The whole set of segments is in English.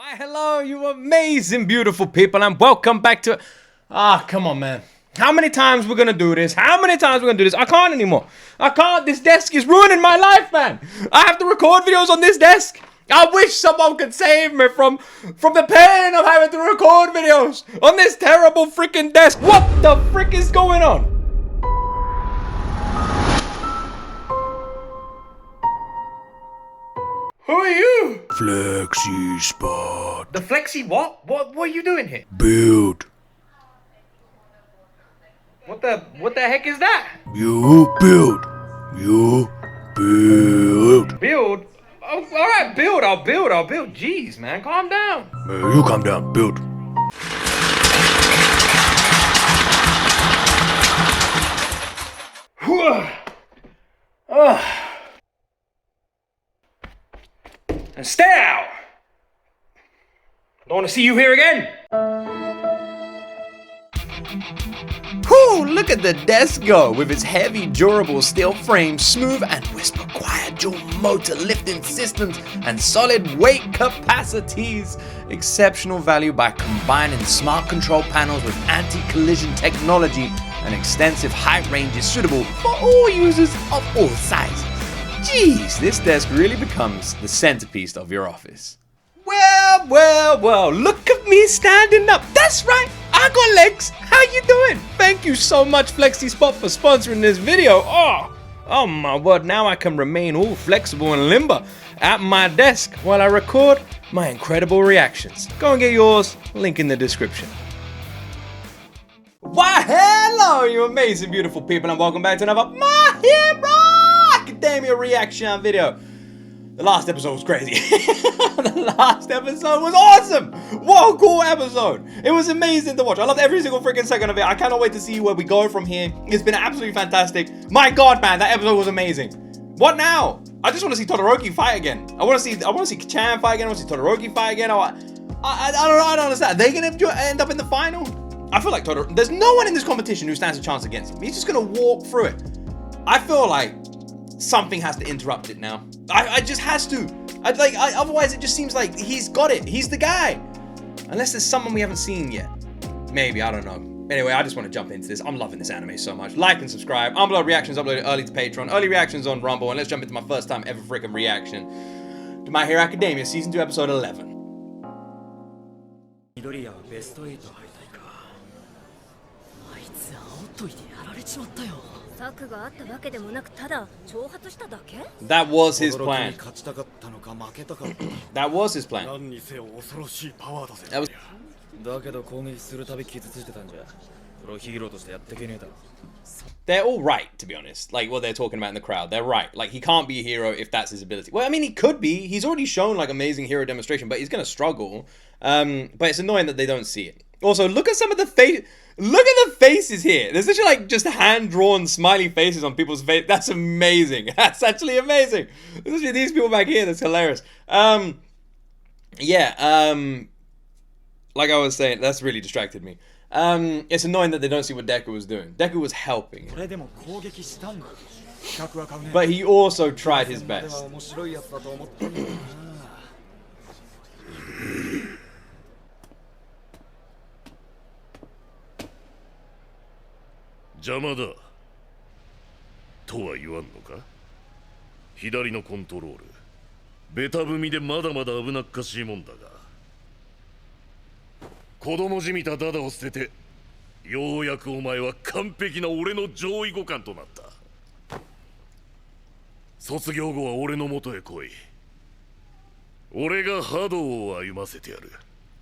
Why, hello, you amazing, beautiful people, and welcome back to... come on, man. How many times we're gonna do this? How many times we're gonna do this? I can't anymore. I can't. This desk is ruining my life, man. I have to record videos on this desk. I wish someone could save me from the pain of having to record videos on this terrible freaking desk. What the frick is going on? Who are you? Flexi spot. The Flexi what? What are you doing here? Build. What the heck is that? You build. You build. Build? Oh, alright, build. I'll build. Jeez, man, calm down. You calm down. Build. And stay out! Don't want to see you here again! Whew, look at the desk go with its heavy, durable steel frame, smooth and whisper quiet dual motor lifting systems, and solid weight capacities. Exceptional value by combining smart control panels with anti-collision technology and extensive height ranges suitable for all users of all sizes. Jeez, this desk really becomes the centerpiece of your office. Well, look at me standing up. That's right, I got legs. How you doing? Thank you so much, Flexi Spot, for sponsoring this video. Oh my word, now I can remain all flexible and limber at my desk while I record my incredible reactions. Go and get yours, link in the description. Why, hello, you amazing, beautiful people, and welcome back to another My Hero Academia reaction video. The last episode was crazy. The last episode was awesome. What a cool episode. It was amazing to watch. I loved every single freaking second of it. I cannot wait to see where we go from here. It's been absolutely fantastic. My God, man, that episode was amazing. What now? I just want to see Todoroki fight again. I want to see Chan fight again. I want to see Todoroki fight again. I don't understand. Are they going to end up in the final? I feel like there's no one in this competition who stands a chance against him. He's just going to walk through it. I feel like something has to interrupt it now. I just has to. Otherwise, it just seems like he's got it. He's the guy. Unless there's someone we haven't seen yet. Maybe, I don't know. Anyway, I just want to jump into this. I'm loving this anime so much. Like and subscribe. Upload reactions uploaded early to Patreon. Early reactions on Rumble. And let's jump into my first time ever freaking reaction to My Hero Academia Season 2 Episode 11. That was his plan. That was his plan. They're all right, to be honest. Like what they're talking about in the crowd. They're right. Like he can't be a hero if that's his ability. Well, I mean, he could be. He's already shown like amazing hero demonstration, but he's gonna struggle. But it's annoying that they don't see it. Also, look at some of the face. Look at the faces here. There's actually like just hand-drawn smiley faces on people's face. That's amazing. That's actually amazing. Especially these people back here. That's hilarious. Like I was saying, that's really distracted me. It's annoying that they don't see what Deku was doing. Deku was helping. But he also tried his best. Jamada. とは言わんのか? 左のコントロール。ベタ踏みでまだまだ危なっかしいもんだが。子供じみたダダを捨てて、ようやくお前は完璧な俺の上位互換となった。卒業後は俺の元へ来い。俺が波動を歩ませてやる。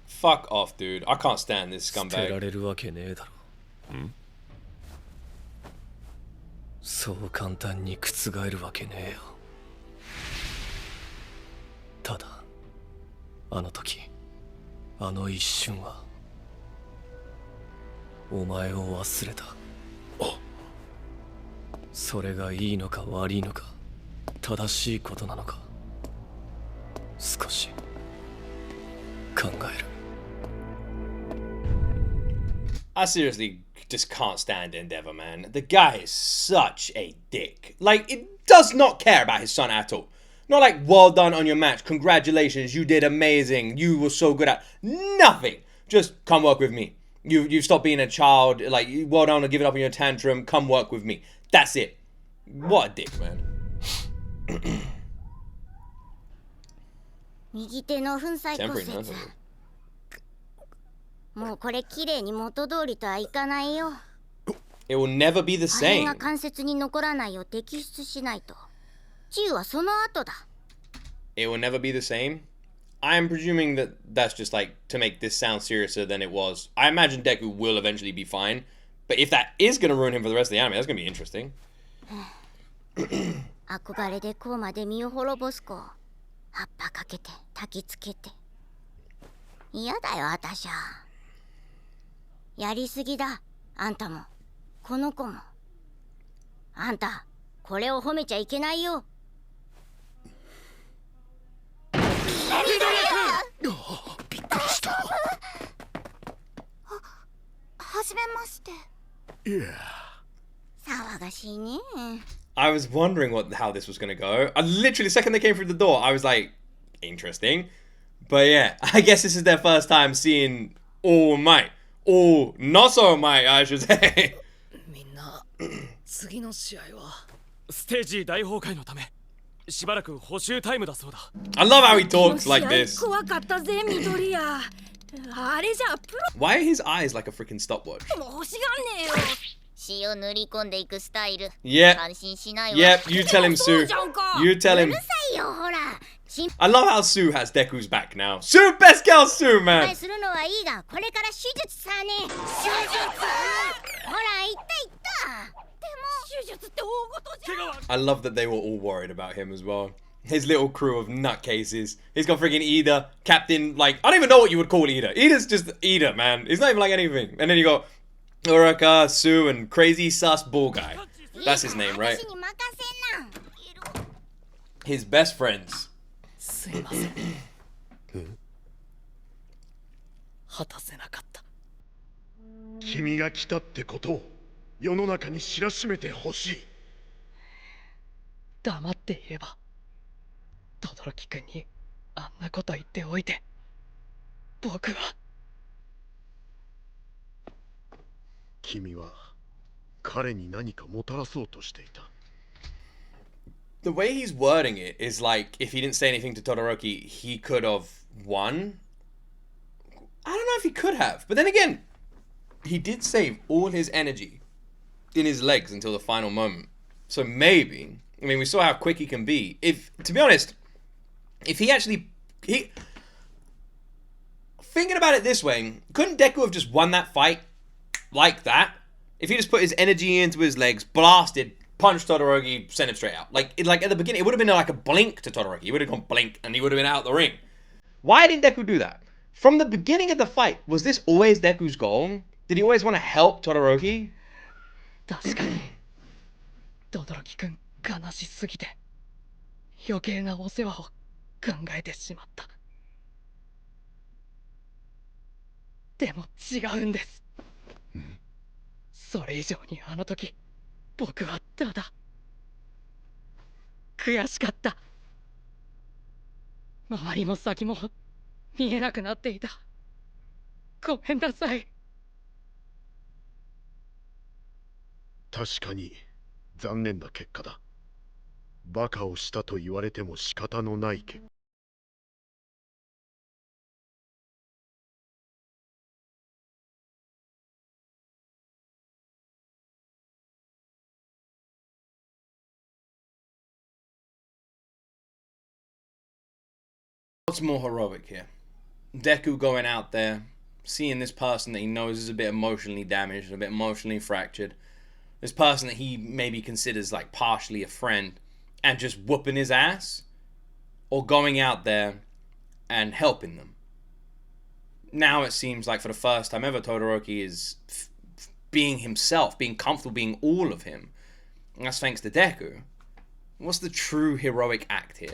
Fuck off, dude. I can't stand this scumbag. 捨てられるわけねえだろ。ん？そう簡単に覆るわけねえよ。ただあの時あの一瞬はお前を忘れた。それがいいのか悪いのか正しいことなのか少し考える。I seriously just can't stand Endeavor, man. The guy is such a dick. Like, it does not care about his son at all. Not like, well done on your match, congratulations, you did amazing, you were so good at nothing. Just come work with me. You've stopped being a child, like, well done on giving up on your tantrum, come work with me. That's it. What a dick, man. 右手の粉砕骨 Temporary 折 nothing. もうこれきれいに元通りとはいかないよ It will never be the 破片 same. が関節に残らないよう摘出しないと治癒はその後だ It will never be the same. I'm presuming that that's just like to make this sound seriouser than it was. I imagine Deku will eventually be fine. But if that is going to ruin him for the rest of the anime, that's going to be interesting. 憧れでこうまで身を滅ぼす子を葉っぱかけて焚きつけて嫌だよあたしゃやりすぎだあんたもこの子もあんたこれを褒めちゃいけないよびっくりした。はじめまして騒がしいね I was wondering how this was going to go. I literally, the second they came through the door, I was like, interesting. But yeah, I guess this is their first time seeing All Might. All not so might, I should say. みんな次の試合はステージ大崩壊のためしばらく補修タイムだそうだ I love how he talks like this. 怖かったぜ緑谷あれじゃプ Why are his eyes like a freaking stopwatch? ロも欲しがんねえよ血を塗り込んでいくスタイル Yep. 感心しないわ Yep, you tell him, Sue. You tell う him. るさいよほら心 I love how Sue has Deku's back now. Sue, best girl, Sue, 配 man. するのはいいがこれから手術さね手術ほら言ったでも手術って大事じゃん I love that they were all worried about him as well. His little crew of nutcases. He's got freaking Iida, Captain, like, I don't even know what you would call Iida. Iida's just Iida, man. He's not even like anything. And then you got Uraka, Sue, and Crazy Sus Bull Guy. That's his name, right? 私に任せな His best friends. すいません果たせなかった君が来たってことを世の中に知らしめてほしい。黙っていれば轟くんにあんなこと言っておいて僕は君は彼に何かもたらそうとしていた。The way he's wording it is like if he didn't say anything to Todoroki, he could have won. I don't know if he could have. But then again, he did save all his energy in his legs until the final moment. So maybe, I mean, we saw how quick he can be. If, to be honest, if he actually, thinking about it this way, couldn't Deku have just won that fight like that? If he just put his energy into his legs, blasted, punched Todoroki, sent him straight out. Like at the beginning, it would have been like a blink to Todoroki. He would have gone blink and he would have been out the ring. Why didn't Deku do that? From the beginning of the fight, was this always Deku's goal? Did he always want to help Todoroki? 確かに轟くん悲しすぎて余計なお世話を考えてしまったでも違うんですそれ以上にあの時僕はただ悔しかった周りも先も見えなくなっていたごめんなさい確かに残念な結果だ。バカをしたと言われても仕方のない結果。What's more heroic here? Deku going out there, seeing this person that he knows is a bit emotionally damaged, a bit emotionally fractured, this person that he maybe considers like partially a friend, and just whooping his ass, or going out there and helping them. Now it seems like for the first time ever, Todoroki is being himself, being comfortable being all of him. And that's thanks to Deku. What's the true heroic act here?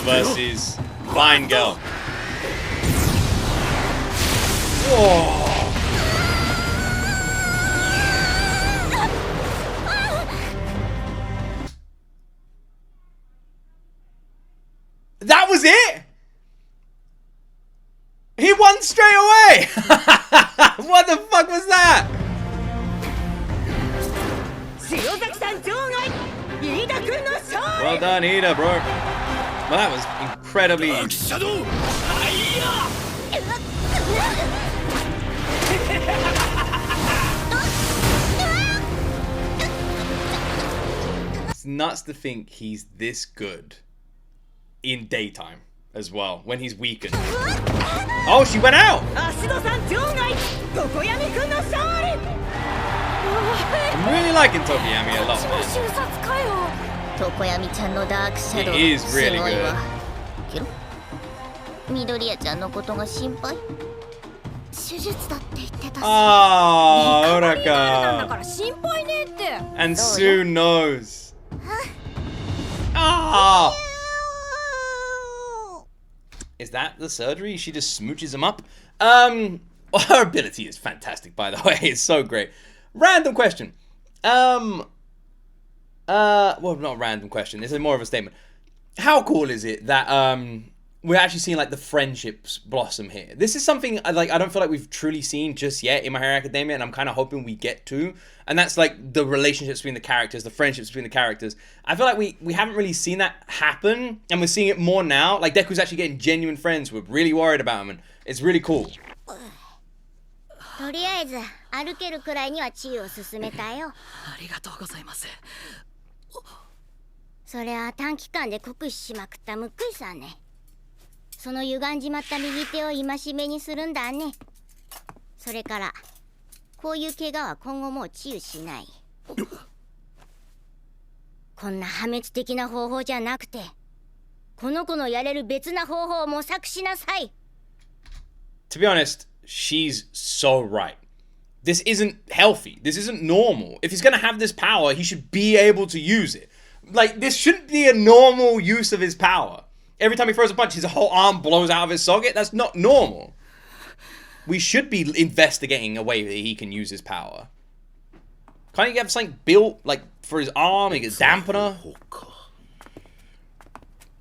versus Fine Girl. Whoa. That was it? He won straight away! What the fuck was that? Well done, Iida, bro. Well, that was incredibly... It's nuts to think he's this good in daytime as well, when he's weakened. Oh, she went out! I'm really liking Tokoyami a lot, man. It is really good. 緑谷ちゃんのことが心配。手術だって言ってたし。Ah, なんだ Uraka. から心配ねって。 And Sue knows. Ah! Is that the surgery? She just smooches him up? Well, her ability is fantastic, by the way. It's so great. Random question. Well, not a random question. This is more of a statement. How cool is it that we're actually seeing like the friendships blossom here? This is something I don't feel like we've truly seen just yet in My Hero Academia, and I'm kind of hoping we get to. And that's like the relationships between the characters, the friendships between the characters. I feel like we haven't really seen that happen, and we're seeing it more now. Like Deku's actually getting genuine friends. We're really worried about him, and it's really cool. とりあえず歩けるくらいには治癒を進めたよ。ありがとうございます。それは短期間で酷使しまくったむっくりさんね。その歪んじまった右手を戒めにするんだね。それからこういう怪我は今後もう治癒しない。こんな破滅的な方法じゃなくて、この子のやれる別な方法を模索しなさい。To be honest, she's so right. This isn't healthy. This isn't normal. If he's gonna have this power, he should be able to use it. Like, this shouldn't be a normal use of his power. Every time he throws a punch, his whole arm blows out of his socket. That's not normal. We should be investigating a way that he can use his power. Can't he have something built, like, for his arm? He gets dampener?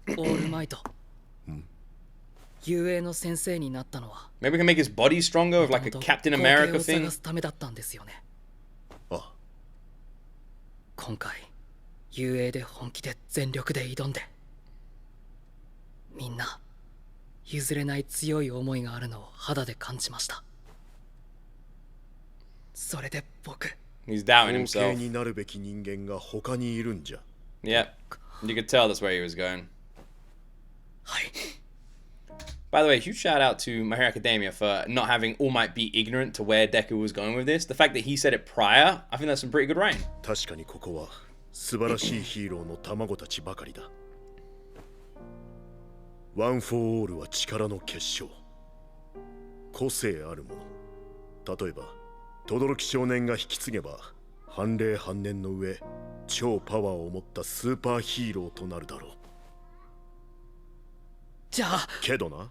オールマイト。遊泳の先生になったのは。 Maybe we can make his body stronger with like a Captain America 後継を thing. 探すためだったんですよね。あ、今回遊泳で本気で全力で挑んで、みんな譲れない強い思いがあるのを肌で感じました。それで僕。He's doubting 後継 himself. になるべき人間が他にいるんじゃ。 Yep. You could tell that's where he was going. はい。 By the way, huge shout out to My Hero Academia for not having All Might be ignorant to where Deku was going with this. The fact that he said it prior, I think that's some pretty good writing. 確かにここは素晴らしいヒーローの卵たちばかりだ。ワン・フォー・オールは力の結晶。個性あるもの。例えば、轟少年が引き継げば、半霊半年の上、超パワーを持ったスーパーヒーローとなるだろう。じゃあ。けどな、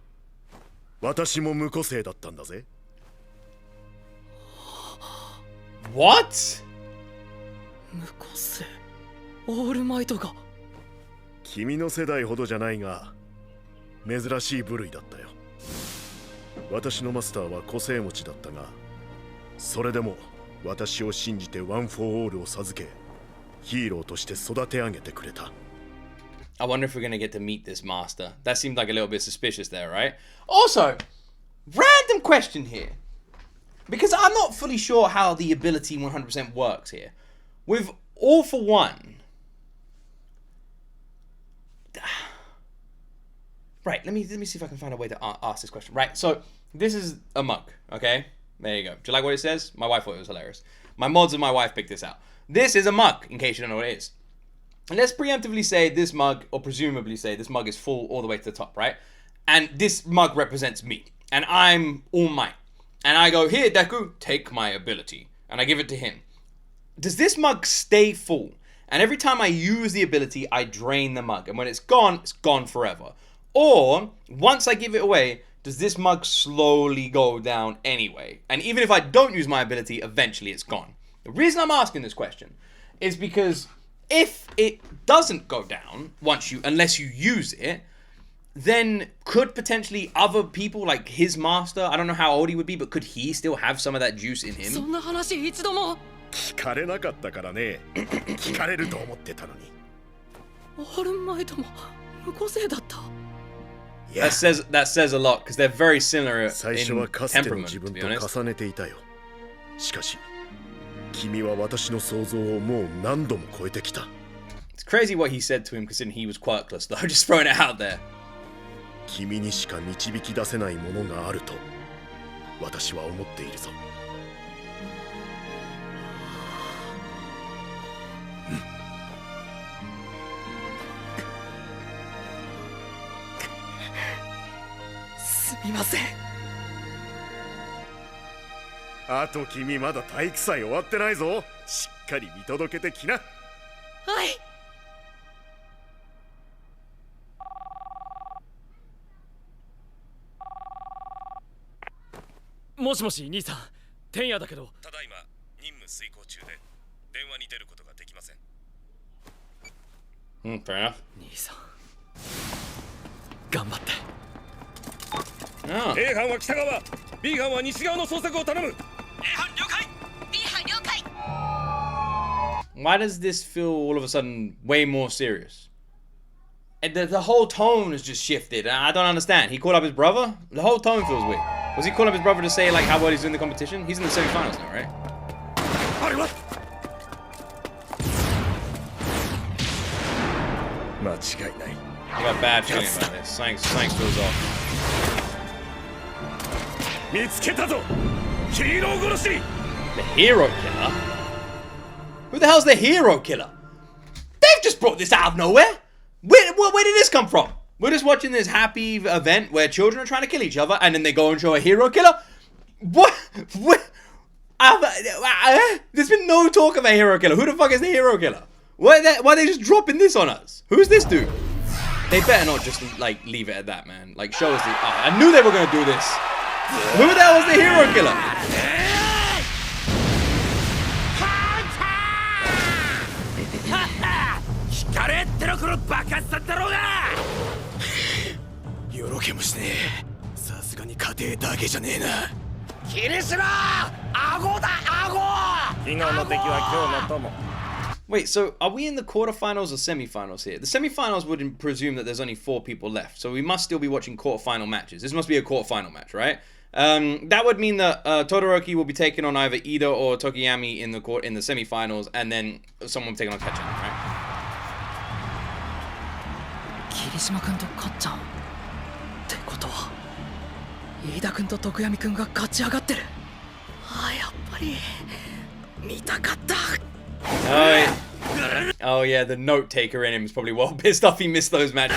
私も無個性だったんだぜ。What? 無個性。オールマイトが。君の世代ほどじゃないが、珍しい部類だったよ。私のマスターは個性持ちだったが、それでも私を信じてワン・フォー・オールを授け、ヒーローとして育て上げてくれた。I wonder if we're gonna get to meet this master. That seemed like a little bit suspicious there, right? Also, random question here. Because I'm not fully sure how the ability 100% works here. With All for One... Right, let me see if I can find a way to ask this question. Right, so this is a mug, okay? There you go. Do you like what it says? My wife thought it was hilarious. My mods and my wife picked this out. This is a mug, in case you don't know what it is. And let's preemptively say this mug, or presumably say this mug is full all the way to the top, right? And this mug represents me. And I'm All Might. And I go, here, Deku, take my ability. And I give it to him. Does this mug stay full? And every time I use the ability, I drain the mug. And when it's gone forever. Or, once I give it away, does this mug slowly go down anyway? And even if I don't use my ability, eventually it's gone. The reason I'm asking this question is because if it doesn't go down unless you use it, then could potentially other people, like his master, I don't know how old he would be, but could he still have some of that juice in him? そんな話一度も。聞かれなかったからね。聞かれると思ってたのに。オールマイトも無個性だった。That says a lot because they're very similar 最初は in かつての temperament, 自 to 分 be と honest. 重ねていたよ。しかし、君は私の想像をもう何度も超えてきた。It's crazy what he said to him considering he was quirkless though, just throwing it out there. 君にしか導き出せないものがあると私は思っているぞ。すみません。あと君まだ体育祭終わってないぞ。しっかり見届けてきな。はい。もしもし兄さん、天夜だけど。ただいま任務遂行中で電話に出ることができません。Fair enough. 兄さん、頑張って。Oh. A 班は北側、B 班は西側の捜索を頼む。 A 班了解。B 班了解。 Why does this feel all of a sudden way more serious? And the whole tone has just shifted. I don't understand. He called up his brother? The whole tone feels weird. Was he calling up his brother to say like how well he's doing the competition? He's in the semi-finals now, right? あれは間違いない。 I got a bad feeling about this. Something feels off. 見つけたぞ。ヒーロー殺し。 The hero killer? Who the hell's the hero killer? They've just brought this out of nowhere. Where did this come from? We're just watching this happy event where children are trying to kill each other, and then they go and show a hero killer. What? There's been no talk of a hero killer. Who the fuck is the hero killer? Why are they just dropping this on us? Who's this dude? They better not just like leave it at that, man. Like show us the. Oh, I knew they were gonna do this. Who the hell was the hero killer? 聞かれってのこのバカさんだろうが。よろけもしねえ。さすがに家庭だけじゃねえな。霧島、顎だ顎。昨日の敵は今日の友。 Wait, so are we in the quarterfinals or semifinals here? The semifinals would presume that there's only 4 people left, so we must still be watching quarterfinal matches. This must be a quarterfinal match, right? That would mean that Todoroki will be taking on either Iida or Tokoyami in the semifinals, and then someone will be taking on Kachan, right? 霧島君とかっちゃんってことは飯田君と徳闇君が勝ち上がってる。ああ、やっぱり見たかった。 Oh yeah, the note taker in him is probably well pissed off he missed those matches.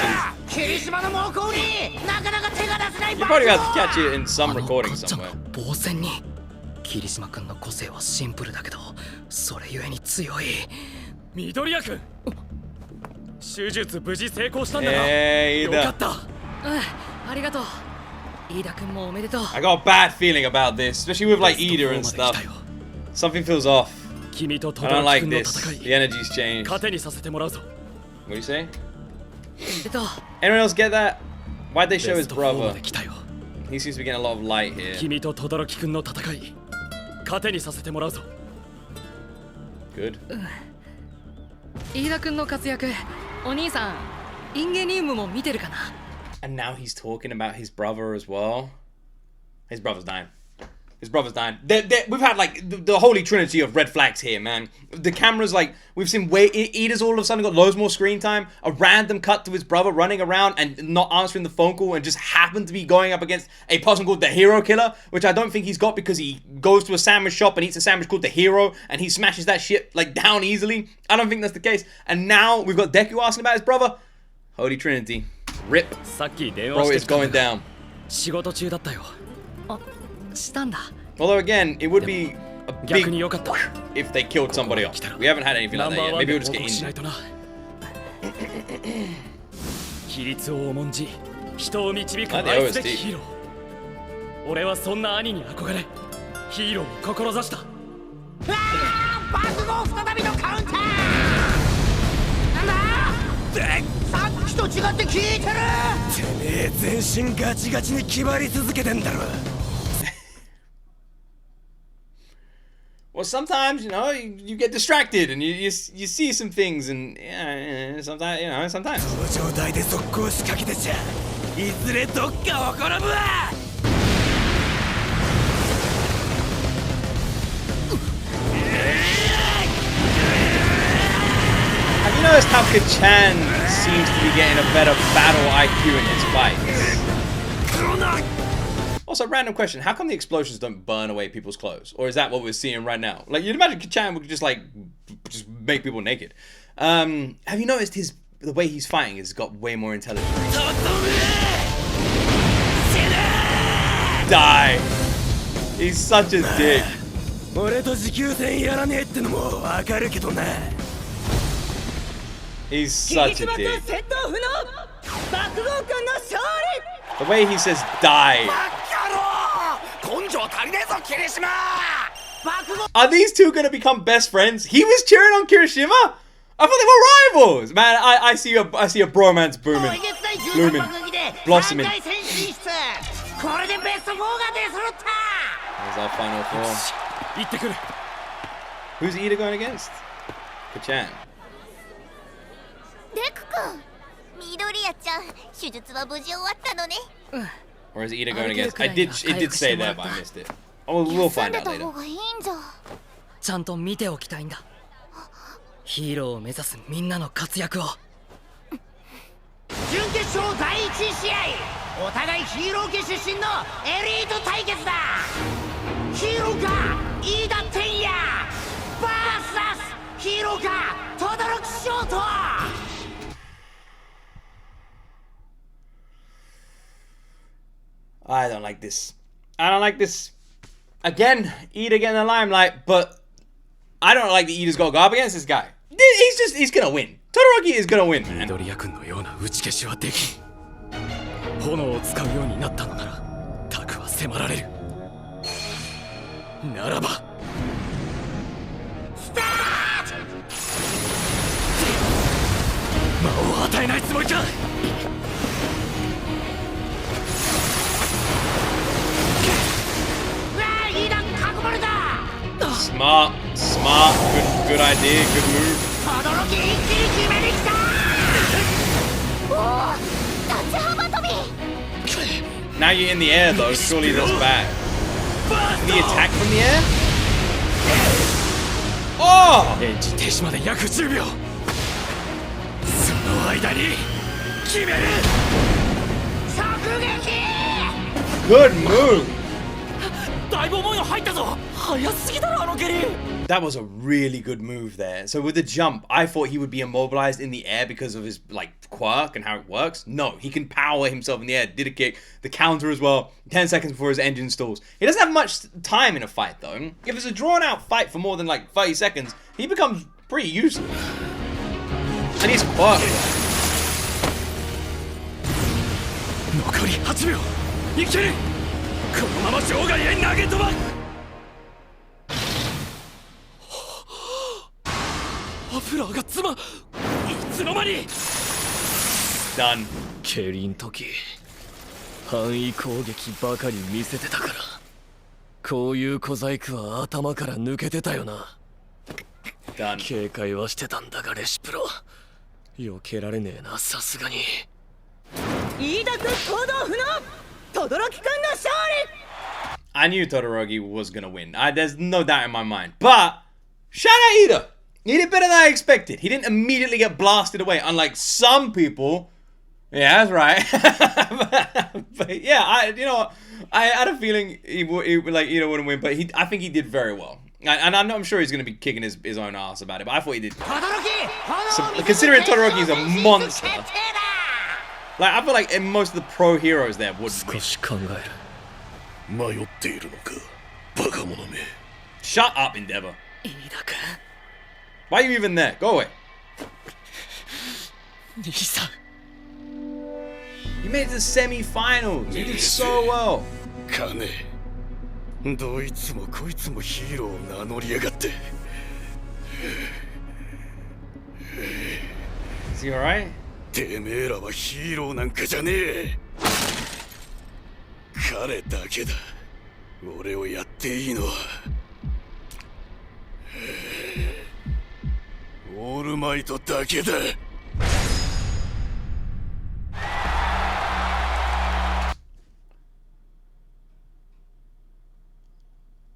You probably have to catch it in some recording somewhere. 防戦に霧島君の個性はシンプルだけどそれゆえに強い。緑谷君、手術無事成功したんだな。よかった。ありがとう。飯田君もおめでとう。 I got a bad feeling about this, especially with like Iida and stuff. Something feels off. I don't like this. The energy's changed. What do you say? Anyone else get that? Why'd they show his brother? He seems to be getting a lot of light here. Good. 飯田君の活躍、お兄さん、インゲニウムも見てるかな。 And now he's talking about his brother as well. His brother's dying. His brother's dying. We've had like the holy trinity of red flags here, man. The camera's like, we've seen Iida's all of a sudden got loads more screen time. A random cut to his brother running around and not answering the phone call and just happened to be going up against a person called the Hero Killer, which I don't think he's got because he goes to a sandwich shop and eats a sandwich called the Hero and he smashes that shit like down easily. I don't think that's the case. And now we've got Deku asking about his brother. Holy trinity. Rip. Bro, it's going down. 仕事中だったよ。あ、したんだ。 Although again, it would be a big if they killed somebody else. We haven't had anything like that yet. Maybe we'll just get injured. 規律を重んじ、人を導く愛すべきヒーロー。俺はそんな兄に憧れ、ヒーローを志した。バクゴ再びのカウンター。なんだ？さっきと違って効いてる。てめえ全身ガチガチに決まり続けてんだろ。Well, sometimes, you know, you get distracted and you see some things and yeah, sometimes, you know, sometimes. この状態で速攻仕掛けてちゃいずれどっかを転ぶわ。Have you noticed how Kachan seems to be getting a better battle IQ in his fights? Also, random question: how come the explosions don't burn away people's clothes, or is that what we're seeing right now? Like, you'd imagine Kachan would just make people naked. Have you noticed the way he's fighting has got way more intelligence? Die! He's such a dick. 俺と持久戦やらねえってのもわかるけどな。He's such a dick. The way he says die. Are these two gonna become best friends? He was cheering on Kirishima? I thought they were rivals! Man, I see a bromance blooming. Blossoming. There's our final four. Who's Iida going against? Kachan. Or is Iida going against? It did say that, but I missed it. Oh, we'll find out later. ちゃんと見ておきたいんだ。ヒーローを目指すみんなの活躍を。準決勝第1試合、お互いヒーロー家出身のエリート対決だ。ヒーローか飯田天也 VS ヒーローか轟翔太。I don't like this. I don't like this. Again, Iida getting the limelight, but I don't like that Iida's got to go up against this guy. He's gonna win. Todoroki is gonna win, man. 緑谷君のような打ち消しはできん。炎を使うようになったのなら、タクは迫られる。ならば、スタート！魔を与えないつもりか。Smart, good idea, good move. Now you're in the air though, surely that's bad. Can he attack from the air? Oh! Good move! That was a really good move there. So with the jump, I thought he would be immobilized in the air because of his quirk and how it works. No, he can power himself in the air, did a kick, the counter as well, 10 seconds before his engine stalls. He doesn't have much time in a fight though. If it's a drawn out fight for more than 30 seconds, he becomes pretty useless. And he's quirk. 残り8秒。いける。このまま場外へ投げ飛ば。マフラーが妻。いつの間に。Done。競輪時、範囲攻撃ばかり見せてたから。こういう小細工は頭から抜けてたよな。Done。警戒はしてたんだがレシプロ。避けられねえな、さすがに。飯田君行動不能。轟君の勝利。I knew Todoroki was gonna win. There's no doubt in my mind. But shout out Iida. He did better than I expected. He didn't immediately get blasted away, unlike some people. Yeah, that's right. but yeah, I had a feeling Iida wouldn't win, but I think he did very well. And I'm sure he's gonna be kicking his own ass about it. But I thought he did. So, considering Todoroki is a monster. I feel like in most of the pro heroes there would win. Shut up, Endeavor. 飯田君 Why are you even there? Go away. 兄さん You made it to the semi-finals. You did so well. 金どいつもこいつもヒーローを名乗りやがって。 Is he alright? てめえらはヒーローなんかじゃねえ。彼だけだ。俺をやっていいのは。オールマイトだけだ。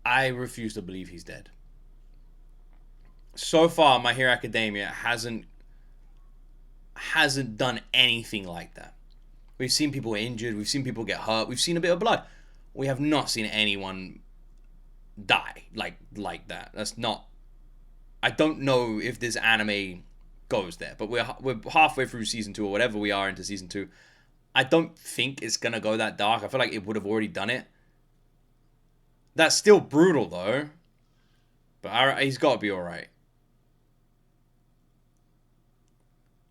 I refuse to believe he's dead. So far, My Hero Academia hasn't done anything like that. We've seen people injured, we've seen people get hurt, we've seen a bit of blood. We have not seen anyone die like that. That's not... I don't know if this anime goes there, but we're halfway through season 2 or whatever we are into season 2. I don't think it's gonna go that dark. I feel like it would have already done it. That's still brutal though. But he's got to be alright.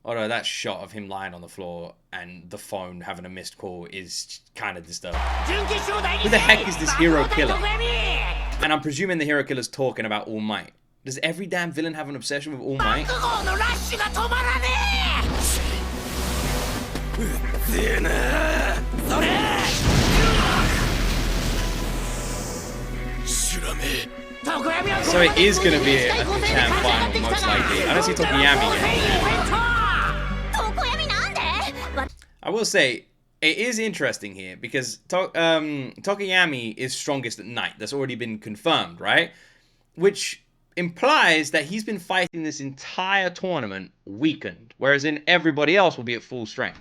Although that shot of him lying on the floor and the phone having a missed call is kind of disturbing. Who the heck is this hero killer? And I'm presuming the hero killer's talking about All Might. Does every damn villain have an obsession with All Might? So it is going to be a champ final, most likely. I don't see Tokoyami yet. I will say, it is interesting here, because Tokoyami is strongest at night. That's already been confirmed, right? Which implies that he's been fighting this entire tournament weakened, whereas in everybody else will be at full strength.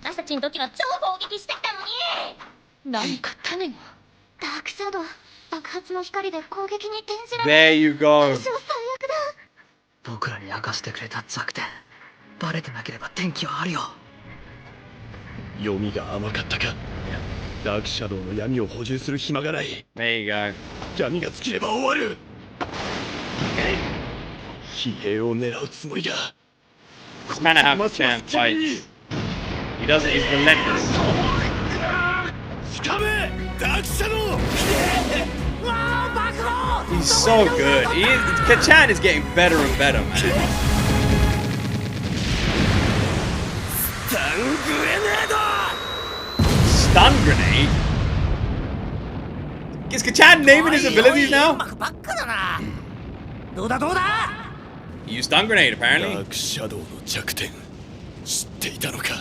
There you go. 僕らに明かしてくれた弱点バレてなければ天気はあるよ読みが甘かったかダークシャドウの闇を補充する暇がない There you go. 闇が尽きれば終わる疲弊を狙うつもりだ This man have champ fights. He does it, he's relentless. つかめダークシャドウ He's so good. Kachan is getting better and better, man. Stun grenade? Is Kachan naming his abilities now? He used stun grenade, apparently. ダークシャドウの弱点知っていたのか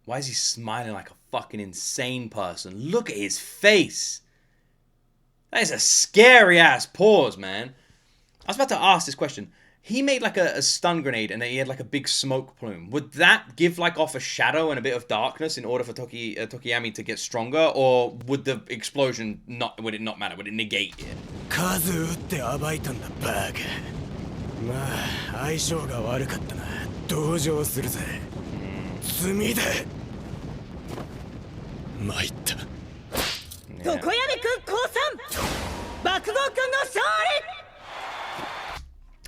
Why is he smiling like a fucking insane person? Look at his face. That is a scary ass pause, man. I was about to ask this question. He made like a stun grenade and then he had like a big smoke plume. Would that give like off a shadow and a bit of darkness in order for Tokoyami to get stronger? Or would the explosion would it not matter? Would it negate it? 数打って暴いたんだバカまあ相性が悪かったな同情するぜ罪だ参った Tokoyami-kun 降参爆豪君の勝利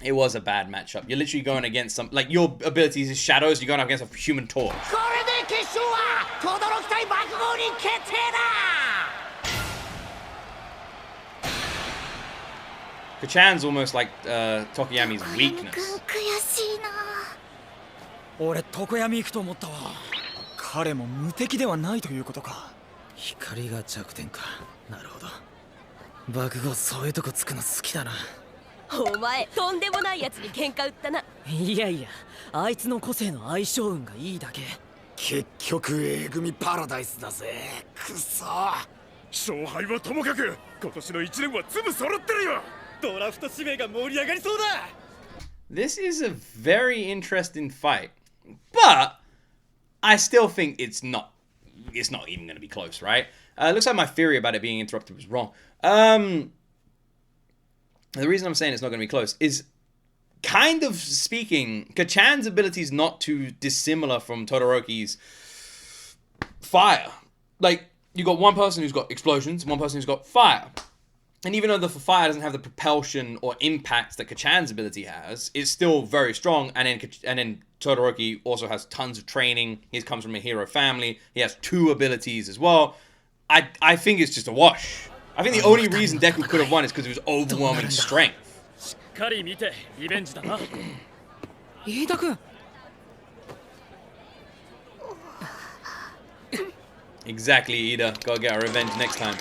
It was a bad matchup. You're literally going against some... Like, your abilities is shadows. You're going up against a human torch. これで決勝は轟対爆豪に決定だ Kachan's almost like Tokoyami's weakness. 悔しいな俺床闇行くと思ったわ彼も無敵ではないということか光が弱点かなるほど爆豪そういうとこつくの好きだなお前とんでもないやつに喧嘩売ったないやいやあいつの個性の相性運がいいだけ結局 A 組パラダイスだぜくそ勝敗はともかく今年の1年は粒揃ってるよドラフト指名が盛り上がりそうだ This is a very interesting fight. But I still think it's not even going to be close, right? Looks like my theory about it being interrupted was wrong. The reason I'm saying it's not going to be close is, kind of speaking, Kachan's ability is not too dissimilar from Todoroki's fire. Like, you got one person who's got explosions, one person who's got fire. And even though the fire doesn't have the propulsion or impact that Kachan's ability has, it's still very strong. And then Todoroki also has tons of training. He comes from a hero family. He has 2 abilities as well. I think it's just a wash. I think the only reason Deku could have won is because of his overwhelming strength. Exactly, Iida. Gotta get our revenge next time.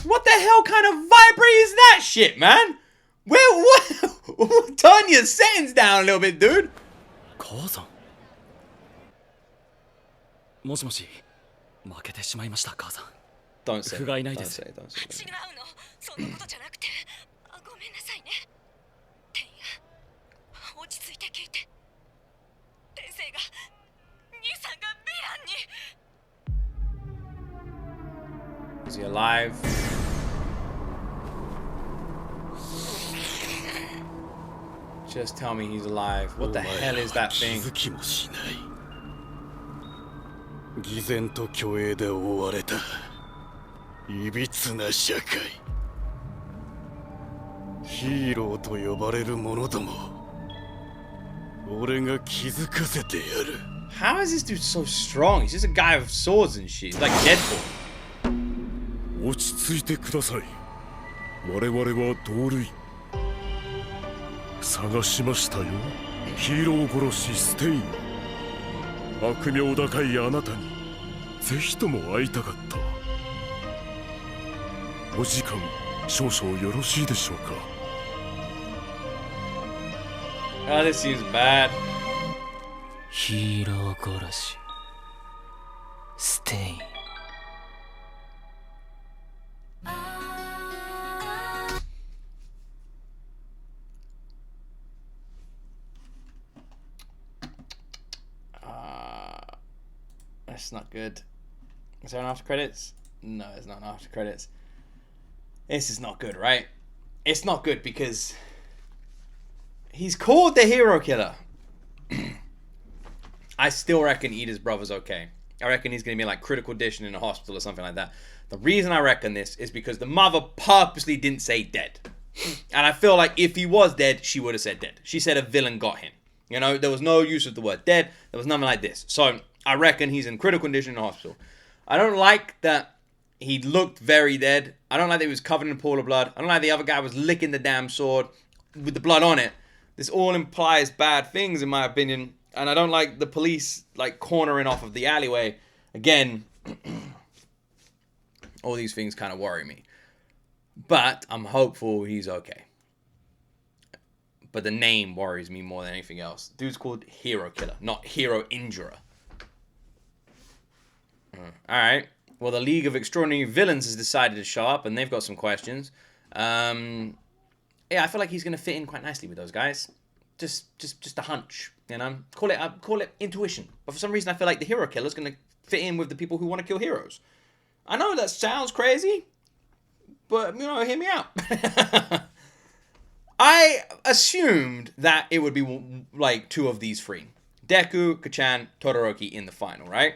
What the hell kind of vibrate is that shit, man? What? Turn your settings down a little bit, dude. 母さん。もしもし、負けてしまいました、母さん。 Don't say. 不甲斐ないです。Don't say. Don't say. 違うのそんなことじゃなくてごめんなさいね天也落ち着いて聞いて天生が兄さんがヴィランに Is he alive? Just tell me he's alive. What the hell is that thing? 気づきもしない。偽善と虚栄で覆われたいびつな社会。ヒーローと呼ばれる者ども、俺が気づかせてやる。 How is this dude so strong? He's just a guy with swords and shit. He's like Deadpool. 落ち着いてください。我々は同類。探しましたよ。ヒーロー殺しステイン。悪名高いあなたにぜひとも会いたかった。お時間少々よろしいでしょうか。Oh, this seems bad. ヒーロー殺し。ステイン。That's not good. Is there an after credits? No, there's not an after credits. This is not good, right? It's not good because he's called the hero killer. I still reckon Iida's brother's okay. I reckon he's going to be like critical condition in a hospital or something like that. The reason I reckon this is because the mother purposely didn't say dead. And I feel like if he was dead, she would have said dead. She said a villain got him. You know, there was no use of the word dead. There was nothing like this. So I reckon he's in critical condition in the hospital. I don't like that he looked very dead. I don't like that he was covered in a pool of blood. I don't like the other guy was licking the damn sword with the blood on it. This all implies bad things in my opinion. And I don't like the police like cornering off of the alleyway. Again, all these things kind of worry me. But I'm hopeful he's okay. But the name worries me more than anything else. Dude's called Hero Killer, not Hero Injurer. Alright. Well, the League of Extraordinary Villains has decided to show up, and they've got some questions. Yeah, I feel like he's going to fit in quite nicely with those guys. Just a hunch, you know? Call it intuition. But for some reason, I feel like the Hero Killer is going to fit in with the people who want to kill heroes. I know that sounds crazy, but, you know, hear me out. I assumed that it would be, like, 2 of these 3. Deku, Kachan, Todoroki in the final, right?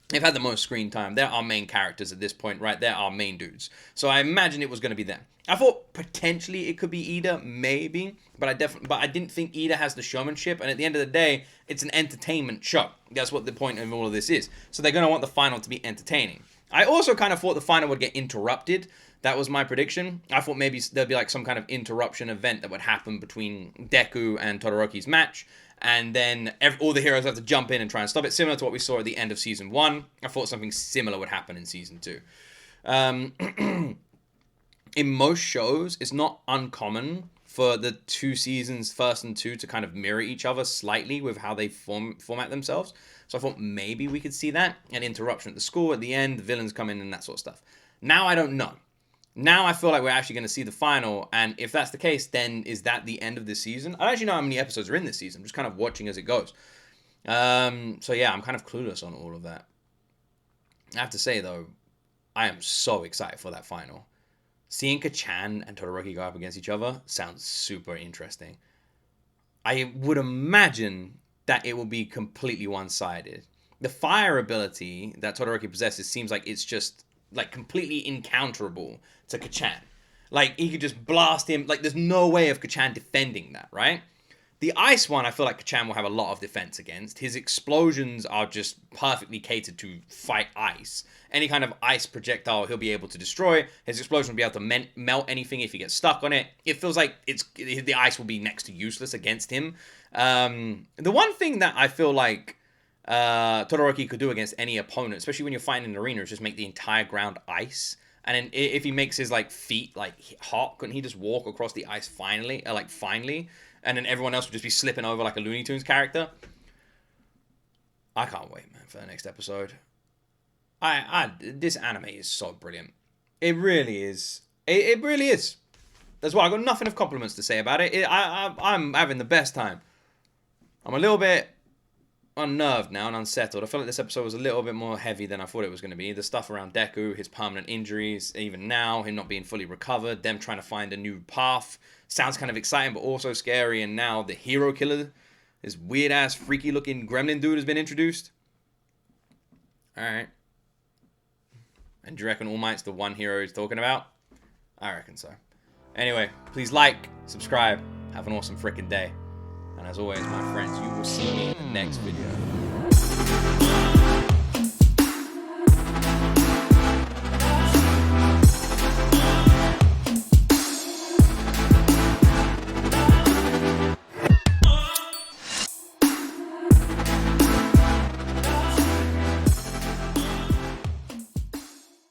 They've had the most screen time. They're our main characters at this point, right? They're our main dudes. So I imagine it was going to be them. I thought potentially it could be Iida, maybe. But I didn't think Iida has the showmanship. And at the end of the day, it's an entertainment show. That's what the point of all of this is. So they're going to want the final to be entertaining. I also kind of thought the final would get interrupted. That was my prediction. I thought maybe there'd be like some kind of interruption event that would happen between Deku and Todoroki's match. And then all the heroes have to jump in and try and stop it. Similar to what we saw at the end of Season 1. I thought something similar would happen in Season 2. In most shows, it's not uncommon for the 2 seasons, first and 2, to kind of mirror each other slightly with how they format themselves. So I thought maybe we could see that. An interruption at the school at the end, the villains come in and that sort of stuff. Now I don't know. Now I feel like we're actually going to see the final, and if that's the case, then is that the end of this season? I don't actually know how many episodes are in this season. I'm just kind of watching as it goes. So yeah, I'm kind of clueless on all of that. I have to say, though, I am so excited for that final. Seeing Kachan and Todoroki go up against each other sounds super interesting. I would imagine that it will be completely one-sided. the fire ability that Todoroki possesses seems like it's just like completely incounterable to Kachan. Like he could just blast him. Like there's no way of Kachan defending that, right? The ice one, I feel like Kachan will have a lot of defense against. His explosions are just perfectly catered to fight ice. Any kind of ice projectile he'll be able to destroy. His explosion will be able to melt anything if he gets stuck on it. It feels like the ice will be next to useless against him. The one thing that I feel like Todoroki could do against any opponent, especially when you're fighting in an arena, is just make the entire ground ice. And then if he makes his like feet like hot, couldn't he just walk across the ice finally? And then everyone else would just be slipping over like a Looney Tunes character. I can't wait, man, for the next episode. This anime is so brilliant. It really is. It really is. That's why I got nothing of compliments to say about it. I'm having the best time. I'm a little bit unnerved now and unsettled. I feel like this episode was a little bit more heavy than I thought it was going to be. The stuff around Deku, his permanent injuries, even now, him not being fully recovered, them trying to find a new path. Sounds kind of exciting, but also scary. And now the hero killer, this weird-ass, freaky-looking gremlin dude has been introduced. Alright. And do you reckon All Might's the one hero he's talking about? I reckon so. Anyway, please like, subscribe, have an awesome freaking day. And as always, my friends, you will see me in the next video.